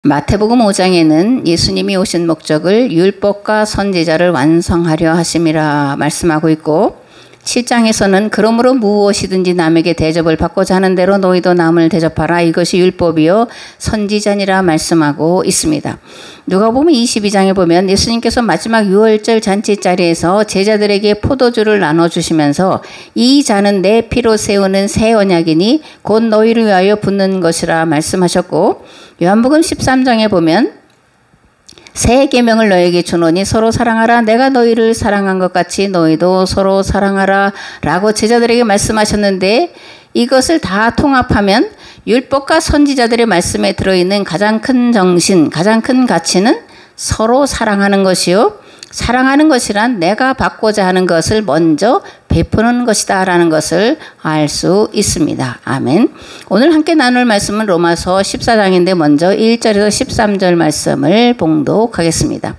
마태복음 5장에는 예수님이 오신 목적을 율법과 선지자를 완성하려 하심이라 말씀하고 있고, 7장에서는 그러므로 무엇이든지 남에게 대접을 받고자 하는 대로 너희도 남을 대접하라, 이것이 율법이요 선지자니라 말씀하고 있습니다. 누가복음 22장에 보면 예수님께서 마지막 유월절 잔치 자리에서 제자들에게 포도주를 나눠주시면서 이 잔은 내 피로 세우는 새 언약이니 곧 너희를 위하여 붓는 것이라 말씀하셨고, 요한복음 13장에 보면 새 계명을 너에게 주노니 서로 사랑하라, 내가 너희를 사랑한 것 같이 너희도 서로 사랑하라 라고 제자들에게 말씀하셨는데, 이것을 다 통합하면 율법과 선지자들의 말씀에 들어있는 가장 큰 정신, 가장 큰 가치는 서로 사랑하는 것이요, 사랑하는 것이란 내가 받고자 하는 것을 먼저 베푸는 것이다 라는 것을 알 수 있습니다. 아멘. 오늘 함께 나눌 말씀은 로마서 14장인데 먼저 1절에서 13절 말씀을 봉독하겠습니다.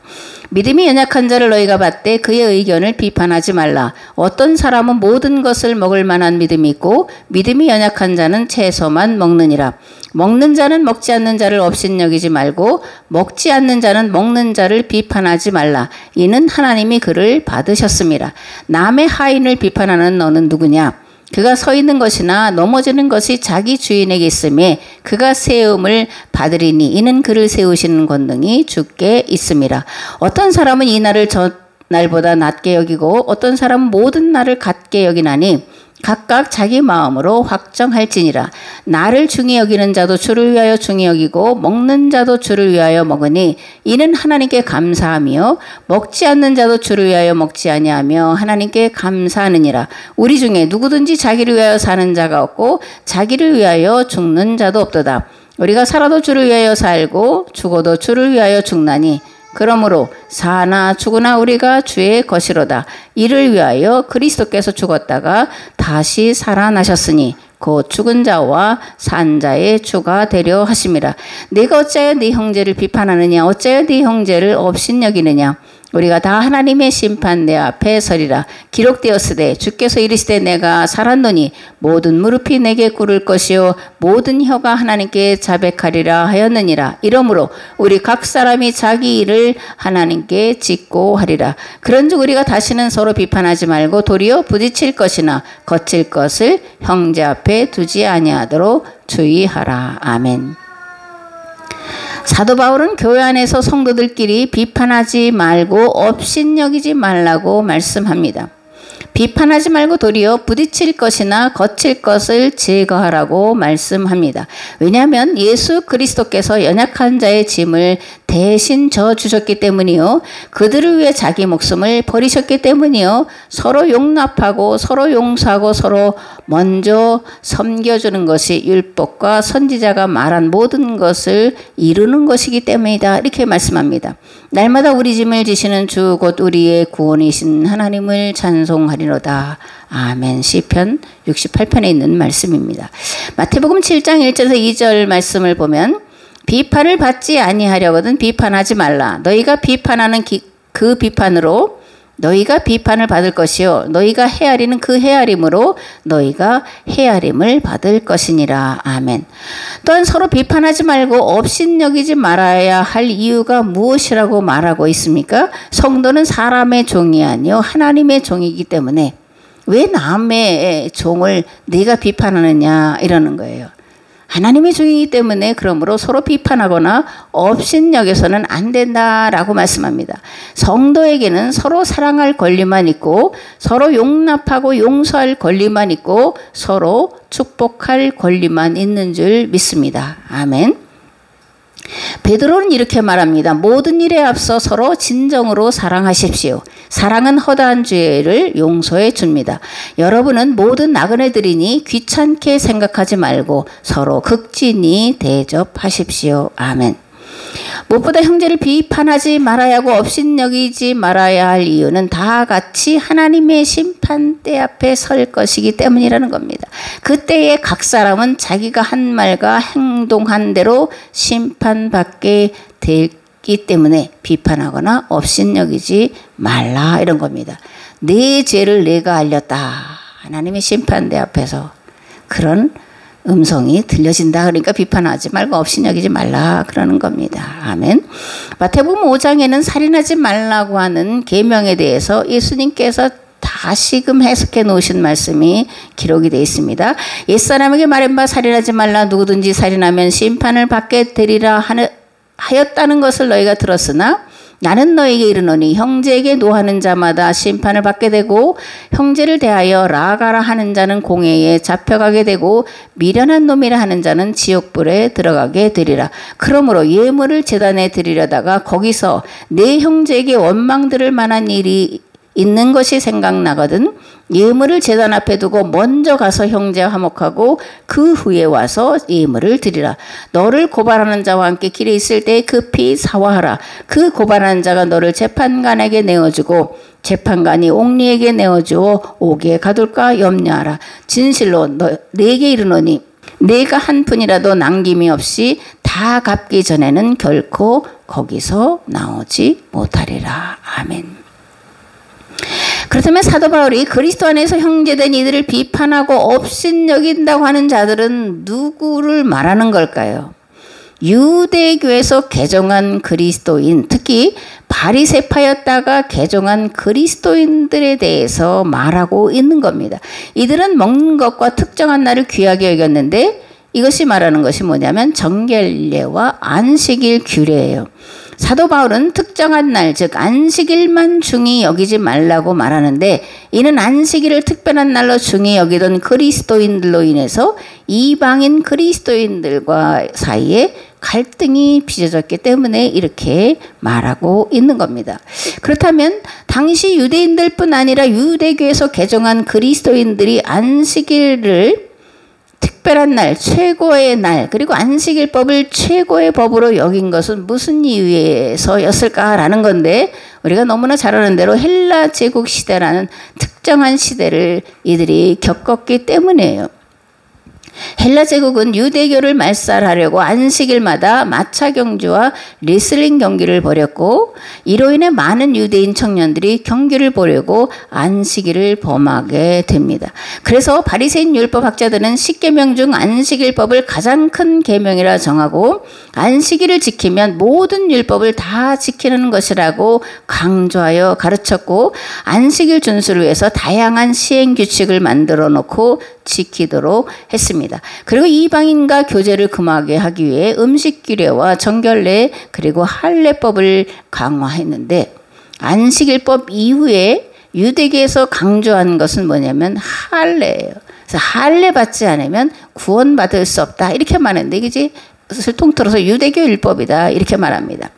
믿음이 연약한 자를 너희가 받되 그의 의견을 비판하지 말라. 어떤 사람은 모든 것을 먹을 만한 믿음이 있고 믿음이 연약한 자는 채소만 먹느니라. 먹는 자는 먹지 않는 자를 업신여기지 말고 먹지 않는 자는 먹는 자를 비판하지 말라. 이는 하나님이 그를 받으셨습니다. 남의 하인을 비판하는 너는 누구냐? 그가 서 있는 것이나 넘어지는 것이 자기 주인에게 있음에 그가 세움을 받으리니 이는 그를 세우시는 권능이 주께 있음이라. 어떤 사람은 이 날을 저 날보다 낮게 여기고 어떤 사람은 모든 날을 같게 여기나니 각각 자기 마음으로 확정할지니라. 나를 중히 여기는 자도 주를 위하여 중히 여기고 먹는 자도 주를 위하여 먹으니 이는 하나님께 감사하며 먹지 않는 자도 주를 위하여 먹지 아니하며 하나님께 감사하느니라. 우리 중에 누구든지 자기를 위하여 사는 자가 없고 자기를 위하여 죽는 자도 없도다. 우리가 살아도 주를 위하여 살고 죽어도 주를 위하여 죽나니 그러므로 사나 죽으나 우리가 주의 것이로다. 이를 위하여 그리스도께서 죽었다가 다시 살아나셨으니 곧 죽은 자와 산 자의 주가 되려 하심이라. 네가 어찌하여 네 형제를 비판하느냐? 어찌하여 네 형제를 업신여기느냐? 우리가 다 하나님의 심판 내 앞에 서리라. 기록되었으되 주께서 이르시되 내가 살았노니 모든 무릎이 내게 꿇을 것이요 모든 혀가 하나님께 자백하리라 하였느니라. 이러므로 우리 각 사람이 자기 일을 하나님께 짓고 하리라. 그런즉 우리가 다시는 서로 비판하지 말고 도리어 부딪힐 것이나 거칠 것을 형제 앞에 두지 아니하도록 주의하라. 아멘. 사도 바울은 교회 안에서 성도들끼리 비판하지 말고 업신여기지 말라고 말씀합니다. 비판하지 말고 도리어 부딪힐 것이나 거칠 것을 제거하라고 말씀합니다. 왜냐하면 예수 그리스도께서 연약한 자의 짐을 대신 져주셨기 때문이요. 그들을 위해 자기 목숨을 버리셨기 때문이요. 서로 용납하고 서로 용서하고 서로 먼저 섬겨주는 것이 율법과 선지자가 말한 모든 것을 이루는 것이기 때문이다. 이렇게 말씀합니다. 날마다 우리 짐을 지시는 주 곧 우리의 구원이신 하나님을 찬송하리로다. 아멘. 시편 68편에 있는 말씀입니다. 마태복음 7장 1절에서 2절 말씀을 보면 비판을 받지 아니하려거든 비판하지 말라. 너희가 비판하는 그 비판으로 너희가 비판을 받을 것이요 너희가 헤아리는 그 헤아림으로 너희가 헤아림을 받을 것이니라. 아멘. 또한 서로 비판하지 말고 업신여기지 말아야 할 이유가 무엇이라고 말하고 있습니까? 성도는 사람의 종이 아니요 하나님의 종이기 때문에 왜 남의 종을 네가 비판하느냐 이러는 거예요. 하나님의 종이기 때문에 그러므로 서로 비판하거나 업신여겨서는 안 된다라고 말씀합니다. 성도에게는 서로 사랑할 권리만 있고 서로 용납하고 용서할 권리만 있고 서로 축복할 권리만 있는 줄 믿습니다. 아멘. 베드로는 이렇게 말합니다. 모든 일에 앞서 서로 진정으로 사랑하십시오. 사랑은 허다한 죄를 용서해 줍니다. 여러분은 모든 나그네들이니 귀찮게 생각하지 말고 서로 극진히 대접하십시오. 아멘. 무엇보다 형제를 비판하지 말아야 하고 업신여기지 말아야 할 이유는 다 같이 하나님의 심판대 앞에 설 것이기 때문이라는 겁니다. 그때에 각 사람은 자기가 한 말과 행동한 대로 심판받게 되기 때문에 비판하거나 업신여기지 말라 이런 겁니다. 내 죄를 내가 알렸다. 하나님의 심판대 앞에서 그런 음성이 들려진다. 그러니까 비판하지 말고 업신여기지 말라 그러는 겁니다. 아멘. 마태복음 5장에는 살인하지 말라고 하는 계명에 대해서 예수님께서 다시금 해석해 놓으신 말씀이 기록이 되어 있습니다. 옛사람에게 말한 바 살인하지 말라. 누구든지 살인하면 심판을 받게 되리라 하였다는 것을 너희가 들었으나 나는 너에게 이르노니 형제에게 노하는 자마다 심판을 받게 되고 형제를 대하여 라가라 하는 자는 공회에 잡혀가게 되고 미련한 놈이라 하는 자는 지옥불에 들어가게 되리라. 그러므로 예물을 제단에 드리려다가 거기서 내 형제에게 원망 들을 만한 일이 있는 것이 생각나거든 예물을 제단 앞에 두고 먼저 가서 형제와 화목하고 그 후에 와서 예물을 드리라. 너를 고발하는 자와 함께 길에 있을 때 급히 사화하라. 그 고발하는 자가 너를 재판관에게 내어주고 재판관이 옥리에게 내어주어 옥에 가둘까 염려하라. 진실로 내게 이르노니 내가 한 푼이라도 남김이 없이 다 갚기 전에는 결코 거기서 나오지 못하리라. 아멘. 그렇다면 사도 바울이 그리스도 안에서 형제된 이들을 비판하고 업신여긴다고 하는 자들은 누구를 말하는 걸까요? 유대교에서 개종한 그리스도인, 특히 바리새파였다가 개종한 그리스도인들에 대해서 말하고 있는 겁니다. 이들은 먹는 것과 특정한 날을 귀하게 여겼는데 이것이 말하는 것이 뭐냐면 정결례와 안식일 규례예요. 사도 바울은 특정한 날, 즉 안식일만 중히 여기지 말라고 말하는데 이는 안식일을 특별한 날로 중히 여기던 그리스도인들로 인해서 이방인 그리스도인들과 사이에 갈등이 빚어졌기 때문에 이렇게 말하고 있는 겁니다. 그렇다면 당시 유대인들뿐 아니라 유대교에서 개종한 그리스도인들이 안식일을 특별한 날, 최고의 날, 그리고 안식일법을 최고의 법으로 여긴 것은 무슨 이유에서였을까라는 건데 우리가 너무나 잘 아는 대로 헬라 제국 시대라는 특정한 시대를 이들이 겪었기 때문이에요. 헬라 제국은 유대교를 말살하려고 안식일마다 마차 경주와 레슬링 경기를 벌였고 이로 인해 많은 유대인 청년들이 경기를 보려고 안식일을 범하게 됩니다. 그래서 바리새인 율법 학자들은 10계명 중 안식일법을 가장 큰 계명이라 정하고 안식일을 지키면 모든 율법을 다 지키는 것이라고 강조하여 가르쳤고 안식일 준수를 위해서 다양한 시행 규칙을 만들어 놓고 지키도록 했습니다. 그리고 이방인과 교제를 금하게 하기 위해 음식 규례와 정결례 그리고 할례법을 강화했는데 안식일법 이후에 유대계에서 강조한 것은 뭐냐면 할례예요. 그래서 할례 받지 않으면 구원받을 수 없다 이렇게 말하는데 이게 통틀어서 유대교 율법이다 이렇게 말합니다.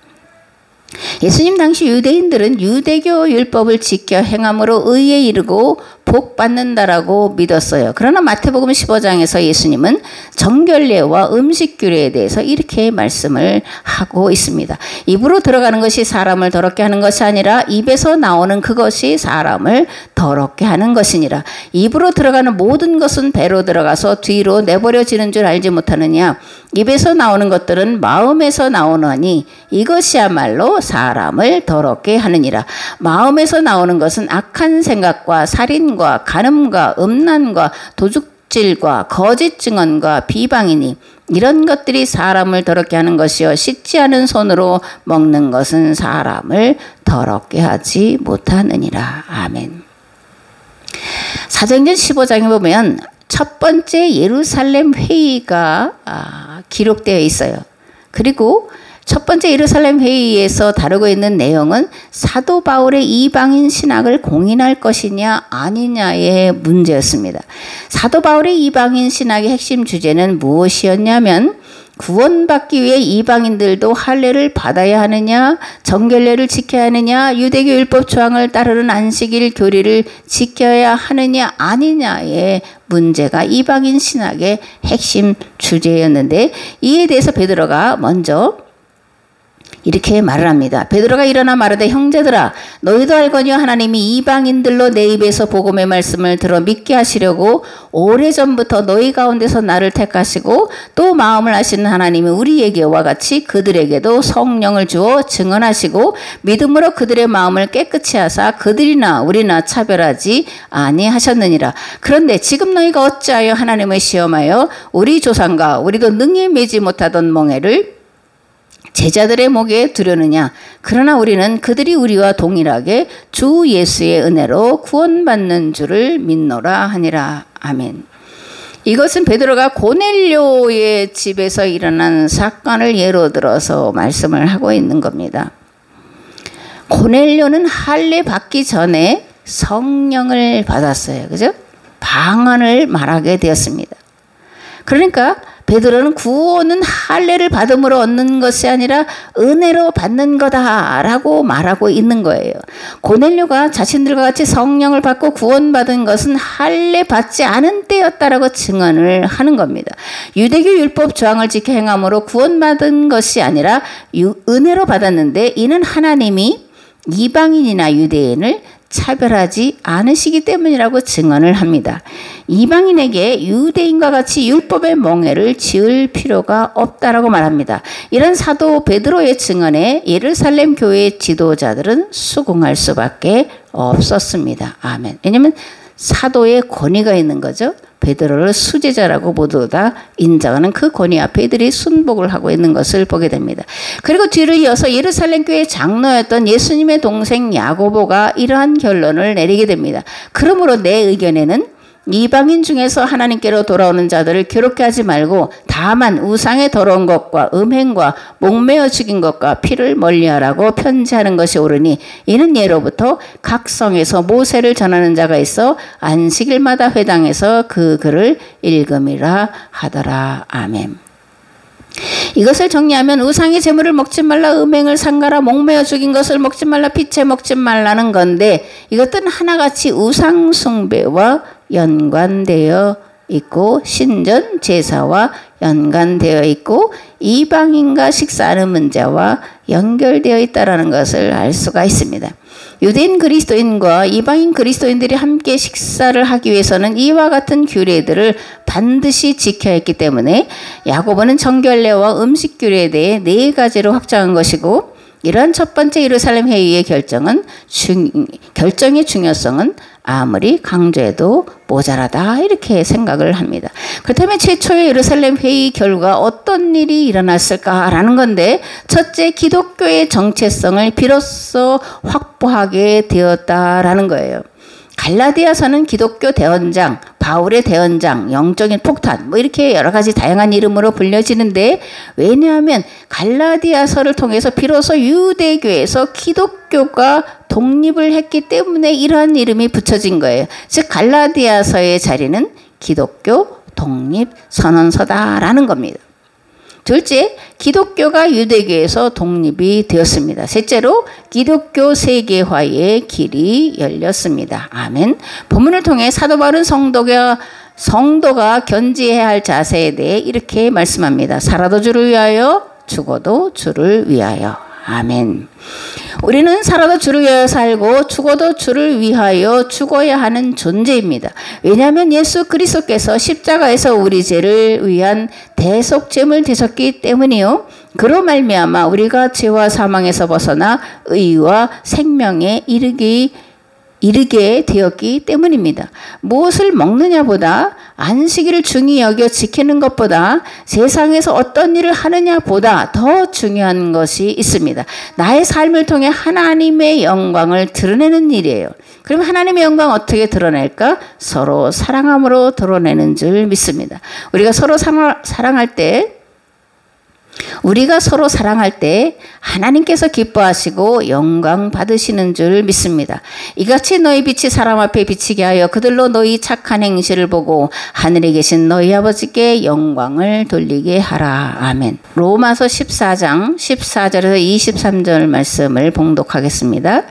예수님 당시 유대인들은 유대교 율법을 지켜 행함으로 의에 이르고 복 받는다라고 믿었어요. 그러나 마태복음 15장에서 예수님은 정결례와 음식 규례에 대해서 이렇게 말씀을 하고 있습니다. 입으로 들어가는 것이 사람을 더럽게 하는 것이 아니라 입에서 나오는 그것이 사람을 더럽게 하는 것이니라. 입으로 들어가는 모든 것은 배로 들어가서 뒤로 내버려지는 줄 알지 못하느냐. 입에서 나오는 것들은 마음에서 나오느니 이것이야말로 사람을 더럽게 하느니라. 마음에서 나오는 것은 악한 생각과 살인과 간음과 음란과 도둑질과 거짓 증언과 비방이니 이런 것들이 사람을 더럽게 하는 것이요 씻지 않은 손으로 먹는 것은 사람을 더럽게 하지 못하느니라. 아멘. 사도행전 15장에 보면 첫 번째 예루살렘 회의가 기록되어 있어요. 그리고 첫 번째 예루살렘 회의에서 다루고 있는 내용은 사도 바울의 이방인 신학을 공인할 것이냐 아니냐의 문제였습니다. 사도 바울의 이방인 신학의 핵심 주제는 무엇이었냐면 구원받기 위해 이방인들도 할례를 받아야 하느냐, 정결례를 지켜야 하느냐, 유대교 율법 조항을 따르는 안식일 교리를 지켜야 하느냐 아니냐의 문제가 이방인 신학의 핵심 주제였는데 이에 대해서 베드로가 먼저 이렇게 말을 합니다. 베드로가 일어나 말하되 형제들아 너희도 알거니와 하나님이 이방인들로 내 입에서 복음의 말씀을 들어 믿게 하시려고 오래전부터 너희 가운데서 나를 택하시고 또 마음을 아시는 하나님이 우리에게와 같이 그들에게도 성령을 주어 증언하시고 믿음으로 그들의 마음을 깨끗이 하사 그들이나 우리나 차별하지 아니하셨느니라. 그런데 지금 너희가 어찌하여 하나님을 시험하여 우리 조상과 우리도 능히 매지 못하던 멍에를 제자들의 목에 두려느냐. 그러나 우리는 그들이 우리와 동일하게 주 예수의 은혜로 구원받는 줄을 믿노라 하니라. 아멘. 이것은 베드로가 고넬료의 집에서 일어난 사건을 예로 들어서 말씀을 하고 있는 겁니다. 고넬료는 할례 받기 전에 성령을 받았어요. 그죠? 방언을 말하게 되었습니다. 그러니까 베드로는 구원은 할례를 받음으로 얻는 것이 아니라 은혜로 받는 거다라고 말하고 있는 거예요. 고넬료가 자신들과 같이 성령을 받고 구원받은 것은 할례 받지 않은 때였다라고 증언을 하는 겁니다. 유대교 율법 조항을 지켜 행함으로 구원받은 것이 아니라 은혜로 받았는데 이는 하나님이 이방인이나 유대인을 차별하지 않으시기 때문이라고 증언을 합니다. 이방인에게 유대인과 같이 율법의 멍에를 지을 필요가 없다라고 말합니다. 이런 사도 베드로의 증언에 예루살렘 교회의 지도자들은 수긍할 수밖에 없었습니다. 아멘. 왜냐하면 사도의 권위가 있는 거죠. 베드로를 수제자라고 모두 다 인정하는 그 권위 앞에 이들이 순복을 하고 있는 것을 보게 됩니다. 그리고 뒤를 이어서 예루살렘 교회 장로였던 예수님의 동생 야고보가 이러한 결론을 내리게 됩니다. 그러므로 내 의견에는 이방인 중에서 하나님께로 돌아오는 자들을 괴롭게 하지 말고 다만 우상의 더러운 것과 음행과 목매어 죽인 것과 피를 멀리하라고 편지하는 것이 옳으니 이는 예로부터 각 성에서 모세를 전하는 자가 있어 안식일마다 회당에서 그 글을 읽음이라 하더라. 아멘. 이것을 정리하면 우상의 제물을 먹지 말라, 음행을 삼가라, 목매어 죽인 것을 먹지 말라, 피채 먹지 말라는 건데 이것들은 하나같이 우상 숭배와 연관되어 있고 신전 제사와 연관되어 있고 이방인과 식사하는 문제와 연결되어 있다는 것을 알 수가 있습니다. 유대인 그리스도인과 이방인 그리스도인들이 함께 식사를 하기 위해서는 이와 같은 규례들을 반드시 지켜야 했기 때문에 야고보는 정결례와 음식 규례에 대해 4가지로 확정한 것이고 이러한 첫 번째 예루살렘 회의의 결정의 중요성은 아무리 강조해도 모자라다 이렇게 생각을 합니다. 그렇다면 최초의 예루살렘 회의 결과 어떤 일이 일어났을까라는 건데 첫째 기독교의 정체성을 비로소 확보하게 되었다라는 거예요. 갈라디아서는 기독교 대원장, 바울의 대원장, 영적인 폭탄 뭐 이렇게 여러 가지 다양한 이름으로 불려지는데 왜냐하면 갈라디아서를 통해서 비로소 유대교에서 기독교가 독립을 했기 때문에 이러한 이름이 붙여진 거예요. 즉 갈라디아서의 자리는 기독교 독립 선언서다라는 겁니다. 둘째, 기독교가 유대교에서 독립이 되었습니다. 셋째로 기독교 세계화의 길이 열렸습니다. 아멘. 본문을 통해 사도 바울은 성도가 견지해야 할 자세에 대해 이렇게 말씀합니다. 살아도 주를 위하여 죽어도 주를 위하여. 아멘. 우리는 살아도 주를 위하여 살고 죽어도 주를 위하여 죽어야 하는 존재입니다. 왜냐하면 예수 그리스도께서 십자가에서 우리 죄를 위한 대속죄물 되셨기 때문이요. 그로 말미암아 우리가 죄와 사망에서 벗어나 의와 생명에 이르게 되었기 때문입니다. 무엇을 먹느냐보다 안식일을 중히 여겨 지키는 것보다 세상에서 어떤 일을 하느냐보다 더 중요한 것이 있습니다. 나의 삶을 통해 하나님의 영광을 드러내는 일이에요. 그럼 하나님의 영광 어떻게 드러낼까? 서로 사랑함으로 드러내는 줄 믿습니다. 우리가 서로 사랑할 때 하나님께서 기뻐하시고 영광 받으시는 줄 믿습니다. 이같이 너희 빛이 사람 앞에 비치게 하여 그들로 너희 착한 행실을 보고 하늘에 계신 너희 아버지께 영광을 돌리게 하라. 아멘. 로마서 14장 14절에서 23절 말씀을 봉독하겠습니다.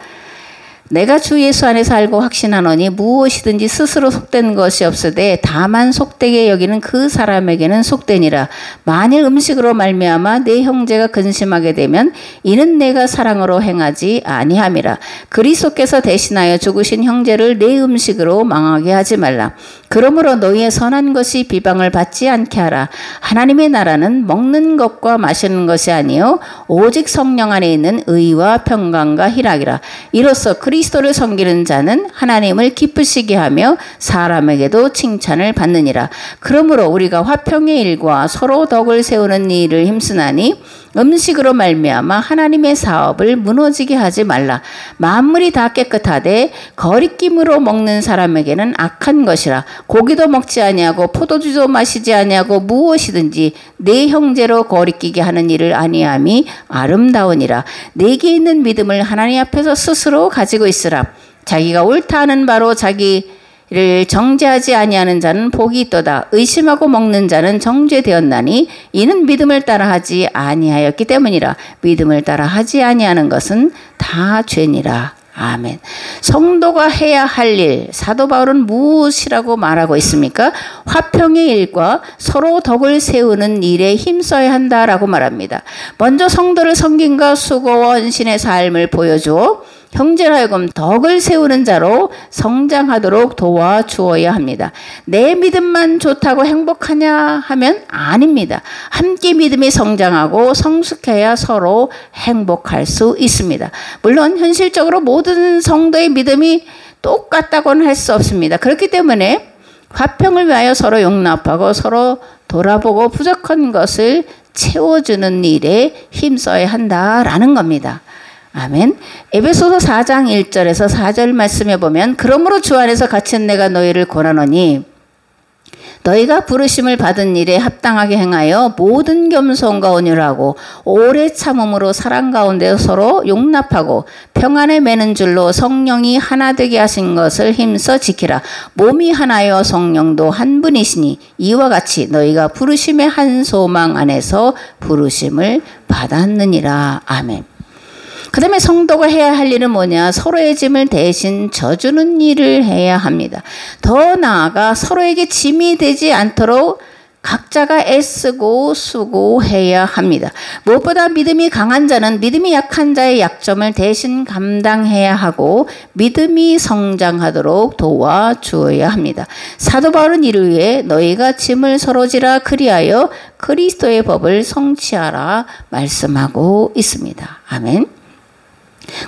내가 주 예수 안에서 알고 확신하노니 무엇이든지 스스로 속된 것이 없으되 다만 속되게 여기는 그 사람에게는 속되니라. 만일 음식으로 말미암아 내 형제가 근심하게 되면 이는 내가 사랑으로 행하지 아니함이라. 그리스도께서 대신하여 죽으신 형제를 내 음식으로 망하게 하지 말라. 그러므로 너희의 선한 것이 비방을 받지 않게 하라. 하나님의 나라는 먹는 것과 마시는 것이 아니요 오직 성령 안에 있는 의와 평강과 희락이라. 이로써 그리스도를 섬기는 자는 하나님을 기쁘시게 하며 사람에게도 칭찬을 받느니라. 그러므로 우리가 화평의 일과 서로 덕을 세우는 일을 힘쓰나니 음식으로 말미암아 하나님의 사업을 무너지게 하지 말라. 만물이 다 깨끗하되 거리낌으로 먹는 사람에게는 악한 것이라. 고기도 먹지 아니하고 포도주도 마시지 아니하고 무엇이든지 내 형제로 거리끼게 하는 일을 아니함이 아름다우니라. 내게 있는 믿음을 하나님 앞에서 스스로 가지고 있으라. 자기가 옳다 하는 바로 자기를 정죄하지 아니하는 자는 복이 있도다. 의심하고 먹는 자는 정죄되었나니 이는 믿음을 따라하지 아니하였기 때문이라. 믿음을 따라하지 아니하는 것은 다 죄니라. 아멘. 성도가 해야 할 일, 사도 바울은 무엇이라고 말하고 있습니까? 화평의 일과 서로 덕을 세우는 일에 힘써야 한다라고 말합니다. 먼저 성도를 섬김과 수고와 헌신의 삶을 보여주어 형제로 하여금 덕을 세우는 자로 성장하도록 도와주어야 합니다. 내 믿음만 좋다고 행복하냐 하면 아닙니다. 함께 믿음이 성장하고 성숙해야 서로 행복할 수 있습니다. 물론 현실적으로 모든 성도의 믿음이 똑같다고는 할 수 없습니다. 그렇기 때문에 화평을 위하여 서로 용납하고 서로 돌아보고 부족한 것을 채워주는 일에 힘써야 한다라는 겁니다. 아멘. 에베소서 4장 1절에서 4절 말씀해 보면 그러므로 주 안에서 갇힌 내가 너희를 권하노니 너희가 부르심을 받은 일에 합당하게 행하여 모든 겸손과 온유하고 오래 참음으로 사랑 가운데 서로 용납하고 평안에 매는 줄로 성령이 하나 되게 하신 것을 힘써 지키라. 몸이 하나여 성령도 한 분이시니 이와 같이 너희가 부르심의 한 소망 안에서 부르심을 받았느니라. 아멘. 그 다음에 성도가 해야 할 일은 뭐냐? 서로의 짐을 대신 져주는 일을 해야 합니다. 더 나아가 서로에게 짐이 되지 않도록 각자가 애쓰고 수고해야 합니다. 무엇보다 믿음이 강한 자는 믿음이 약한 자의 약점을 대신 감당해야 하고 믿음이 성장하도록 도와주어야 합니다. 사도 바울은 이를 위해 너희가 짐을 서로 지라 그리하여 그리스도의 법을 성취하라 말씀하고 있습니다. 아멘.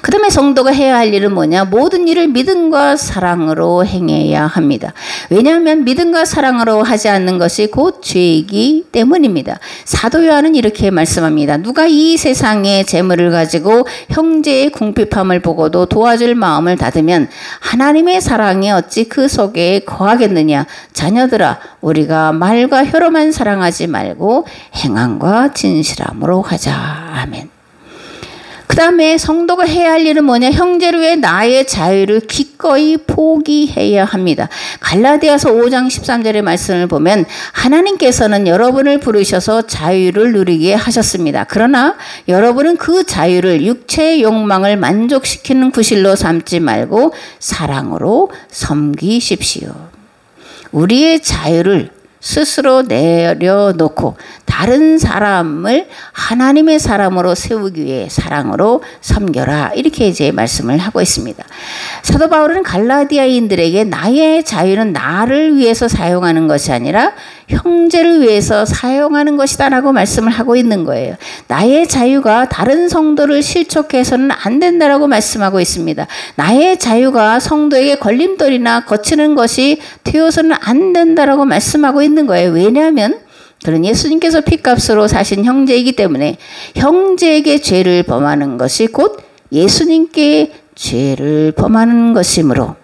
그 다음에 성도가 해야 할 일은 뭐냐? 모든 일을 믿음과 사랑으로 행해야 합니다. 왜냐하면 믿음과 사랑으로 하지 않는 것이 곧 죄이기 때문입니다. 사도 요한은 이렇게 말씀합니다. 누가 이 세상의 재물을 가지고 형제의 궁핍함을 보고도 도와줄 마음을 닫으면 하나님의 사랑이 어찌 그 속에 거하겠느냐? 자녀들아, 우리가 말과 혀로만 사랑하지 말고 행함과 진실함으로 하자. 아멘. 그 다음에 성도가 해야 할 일은 뭐냐? 형제를 위해 나의 자유를 기꺼이 포기해야 합니다. 갈라디아서 5장 13절의 말씀을 보면 하나님께서는 여러분을 부르셔서 자유를 누리게 하셨습니다. 그러나 여러분은 그 자유를 육체의 욕망을 만족시키는 구실로 삼지 말고 사랑으로 섬기십시오. 우리의 자유를 스스로 내려놓고 다른 사람을 하나님의 사람으로 세우기 위해 사랑으로 섬겨라. 이렇게 이제 말씀을 하고 있습니다. 사도 바울은 갈라디아인들에게 나의 자유는 나를 위해서 사용하는 것이 아니라 형제를 위해서 사용하는 것이다 라고 말씀을 하고 있는 거예요. 나의 자유가 다른 성도를 실족해서는 안 된다라고 말씀하고 있습니다. 나의 자유가 성도에게 걸림돌이나 거치는 것이 되어서는 안 된다라고 말씀하고 있는 거예요. 왜냐하면 그런 예수님께서 핏값으로 사신 형제이기 때문에 형제에게 죄를 범하는 것이 곧 예수님께 죄를 범하는 것이므로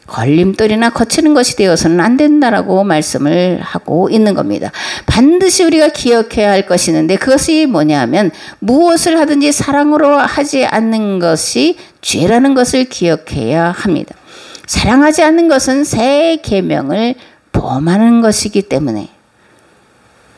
걸림돌이나 거치는 것이 되어서는 안 된다라고 말씀을 하고 있는 겁니다. 반드시 우리가 기억해야 할 것이 있는데 그것이 뭐냐 하면 무엇을 하든지 사랑으로 하지 않는 것이 죄라는 것을 기억해야 합니다. 사랑하지 않는 것은 새 계명을 범하는 것이기 때문에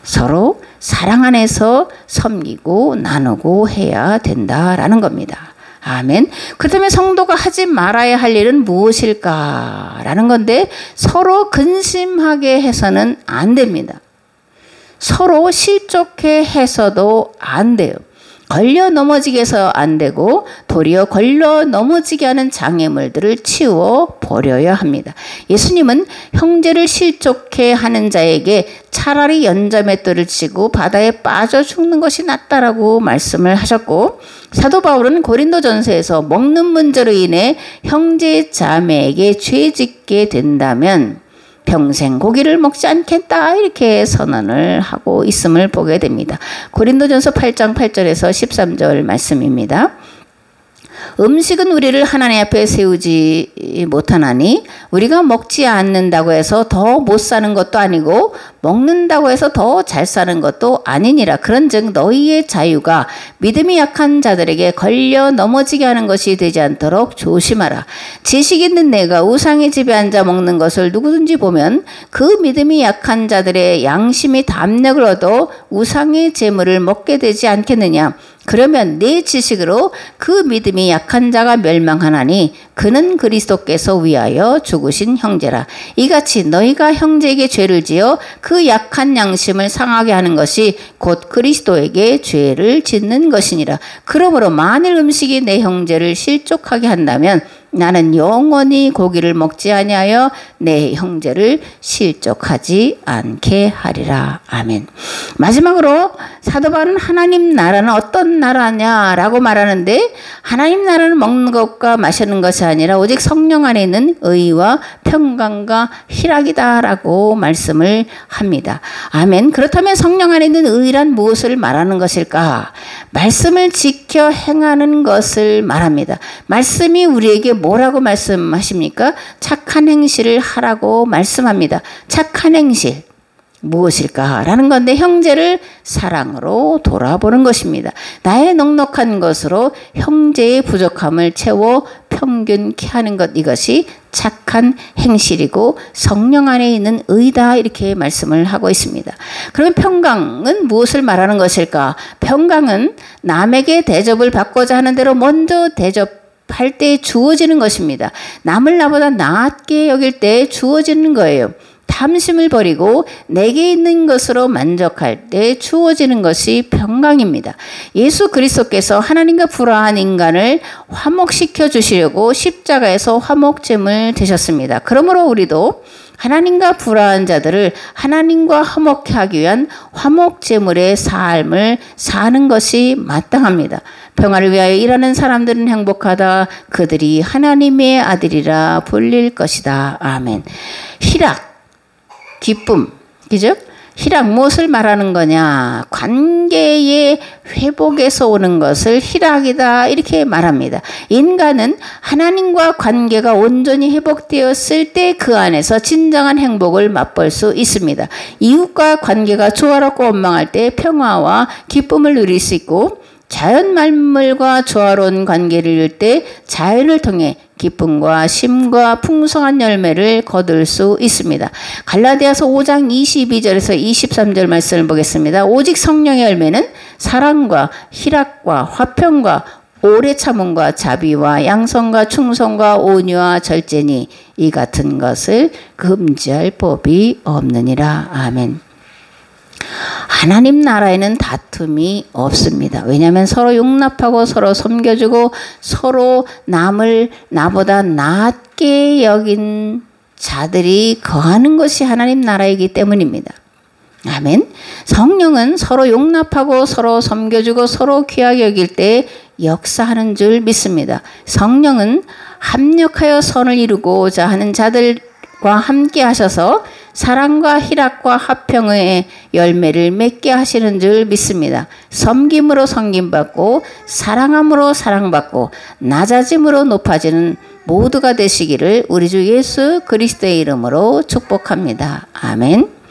서로 사랑 안에서 섬기고 나누고 해야 된다라는 겁니다. 아멘. 그렇다면 성도가 하지 말아야 할 일은 무엇일까라는 건데 서로 근심하게 해서는 안 됩니다. 서로 실족해 해서도 안 돼요. 걸려 넘어지게 해서 안 되고 도리어 걸려 넘어지게 하는 장애물들을 치워 버려야 합니다. 예수님은 형제를 실족해 하는 자에게 차라리 연자맷돌을 치고 바다에 빠져 죽는 것이 낫다라고 말씀을 하셨고, 사도 바울은 고린도전서에서 먹는 문제로 인해 형제 자매에게 죄 짓게 된다면 평생 고기를 먹지 않겠다 이렇게 선언을 하고 있음을 보게 됩니다. 고린도전서 8장 8절에서 13절 말씀입니다. 음식은 우리를 하나님 앞에 세우지 못하나니 우리가 먹지 않는다고 해서 더 못 사는 것도 아니고 먹는다고 해서 더 잘 사는 것도 아니니라. 그런즉 너희의 자유가 믿음이 약한 자들에게 걸려 넘어지게 하는 것이 되지 않도록 조심하라. 지식 있는 내가 우상의 집에 앉아 먹는 것을 누구든지 보면 그 믿음이 약한 자들의 양심이 담력을 얻어 우상의 재물을 먹게 되지 않겠느냐. 그러면 내 지식으로 그 믿음이 약한 자가 멸망하나니 그는 그리스도께서 위하여 죽으신 형제라. 이같이 너희가 형제에게 죄를 지어 그 약한 양심을 상하게 하는 것이 곧 그리스도에게 죄를 짓는 것이니라. 그러므로 만일 음식이 내 형제를 실족하게 한다면 나는 영원히 고기를 먹지 아니하여 내 형제를 실족하지 않게 하리라. 아멘. 마지막으로 사도 바울은 하나님 나라는 어떤 나라냐라고 말하는데, 하나님 나라는 먹는 것과 마시는 것이 아니라 오직 성령 안에 있는 의와 평강과 희락이다라고 말씀을 합니다. 아멘. 그렇다면 성령 안에 있는 의란 무엇을 말하는 것일까? 말씀을 지켜 행하는 것을 말합니다. 말씀이 우리에게 뭐라고 말씀하십니까? 착한 행실을 하라고 말씀합니다. 착한 행실 무엇일까라는 건데, 형제를 사랑으로 돌아보는 것입니다. 나의 넉넉한 것으로 형제의 부족함을 채워 평균케 하는 것, 이것이 착한 행실이고 성령 안에 있는 의다 이렇게 말씀을 하고 있습니다. 그러면 평강은 무엇을 말하는 것일까? 평강은 남에게 대접을 받고자 하는 대로 먼저 대접할 때 주어지는 것입니다. 남을 나보다 낫게 여길 때 주어지는 거예요. 탐심을 버리고 내게 있는 것으로 만족할 때 주어지는 것이 평강입니다. 예수 그리스도께서 하나님과 불화한 인간을 화목시켜 주시려고 십자가에서 화목제물 되셨습니다. 그러므로 우리도 하나님과 불화한 자들을 하나님과 화목케 하기 위한 화목제물의 삶을 사는 것이 마땅합니다. 평화를 위하여 일하는 사람들은 행복하다. 그들이 하나님의 아들이라 불릴 것이다. 아멘. 희락, 기쁨, 그죠? 희락 무엇을 말하는 거냐? 관계의 회복에서 오는 것을 희락이다 이렇게 말합니다. 인간은 하나님과 관계가 온전히 회복되었을 때 그 안에서 진정한 행복을 맛볼 수 있습니다. 이웃과 관계가 조화롭고 원망할 때 평화와 기쁨을 누릴 수 있고, 자연 만물과 조화로운 관계를 이룰 때 자연을 통해 기쁨과 쉼과 풍성한 열매를 거둘 수 있습니다. 갈라디아서 5장 22절에서 23절 말씀을 보겠습니다. 오직 성령의 열매는 사랑과 희락과 화평과 오래 참음과 자비와 양선과 충성과 온유와 절제니 이 같은 것을 금지할 법이 없느니라. 아멘. 하나님 나라에는 다툼이 없습니다. 왜냐하면 서로 용납하고 서로 섬겨주고 서로 남을 나보다 낫게 여긴 자들이 거하는 것이 하나님 나라이기 때문입니다. 아멘. 성령은 서로 용납하고 서로 섬겨주고 서로 귀하게 여길 때 역사하는 줄 믿습니다. 성령은 합력하여 선을 이루고자 하는 자들과 함께 하셔서 사랑과 희락과 화평의 열매를 맺게 하시는 줄 믿습니다. 섬김으로 섬김받고 사랑함으로 사랑받고 낮아짐으로 높아지는 모두가 되시기를 우리 주 예수 그리스도의 이름으로 축복합니다. 아멘.